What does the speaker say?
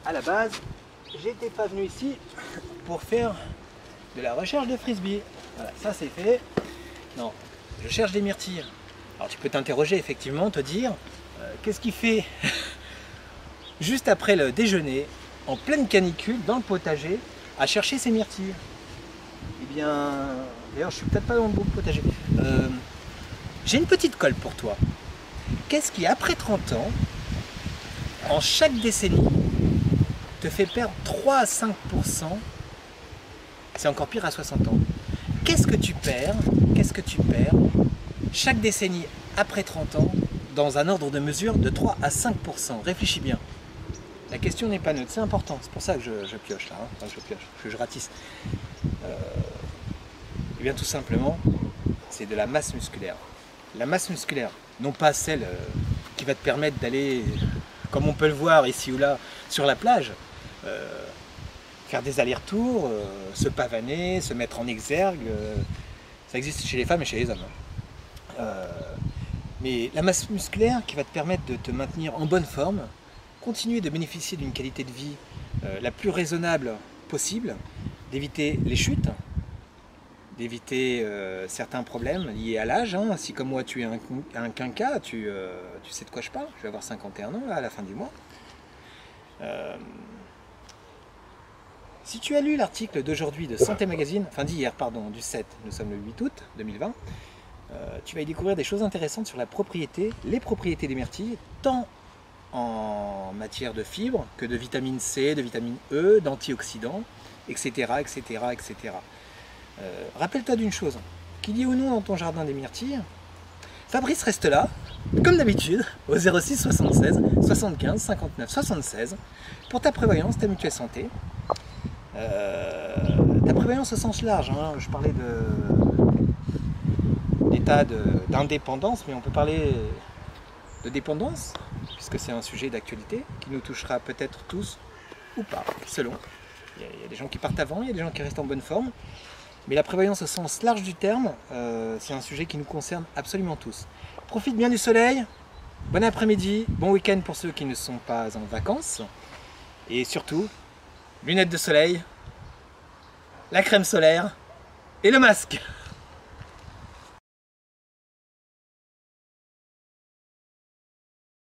à la base, j'étais pas venu ici pour faire de la recherche de frisbee. Voilà, ça c'est fait. Non, je cherche des myrtilles. Alors tu peux t'interroger effectivement, te dire, qu'est-ce qu'il fait juste après le déjeuner, en pleine canicule, dans le potager, à chercher ses myrtilles? Eh bien, d'ailleurs je suis peut-être pas dans le bon potager. J'ai une petite colle pour toi. Qu'est-ce qui, après 30 ans, en chaque décennie, te fait perdre 3 à 5%? C'est encore pire à 60 ans. Qu'est-ce que tu perds chaque décennie après 30 ans dans un ordre de mesure de 3 à 5%? Réfléchis bien. La question n'est pas neutre, c'est important. C'est pour ça que je pioche là, hein. Enfin, je pioche, que je ratisse. Et bien tout simplement, c'est de la masse musculaire. La masse musculaire, non pas celle qui va te permettre d'aller, comme on peut le voir ici ou là, sur la plage, faire des allers-retours, se pavaner, se mettre en exergue. Ça existe chez les femmes et chez les hommes. Mais la masse musculaire qui va te permettre de te maintenir en bonne forme, continuer de bénéficier d'une qualité de vie la plus raisonnable possible, d'éviter les chutes, d'éviter certains problèmes liés à l'âge. Hein. Si comme moi tu es un quinquas, tu sais de quoi je parle. Je vais avoir 51 ans là, à la fin du mois. Si tu as lu l'article d'aujourd'hui de Santé Magazine, enfin d'hier, pardon, du 7, nous sommes le 8 août 2020, tu vas y découvrir des choses intéressantes sur la propriété, les propriétés des myrtilles, tant en matière de fibres que de vitamine C, de vitamine E, d'antioxydants, etc. etc., etc. Rappelle-toi d'une chose, qu'il y ait ou non dans ton jardin des myrtilles, Fabrice reste là, comme d'habitude, au 06 76 75 59 76, pour ta prévoyance, ta mutuelle santé. Ta prévoyance au sens large, hein. Je parlais d'état d'indépendance, mais on peut parler de dépendance, puisque c'est un sujet d'actualité qui nous touchera peut-être tous ou pas, selon. Il y a des gens qui partent avant, il y a des gens qui restent en bonne forme, mais la prévoyance au sens large du terme, c'est un sujet qui nous concerne absolument tous. Profite bien du soleil, bon après-midi, bon week-end pour ceux qui ne sont pas en vacances, et surtout, lunettes de soleil, la crème solaire et le masque.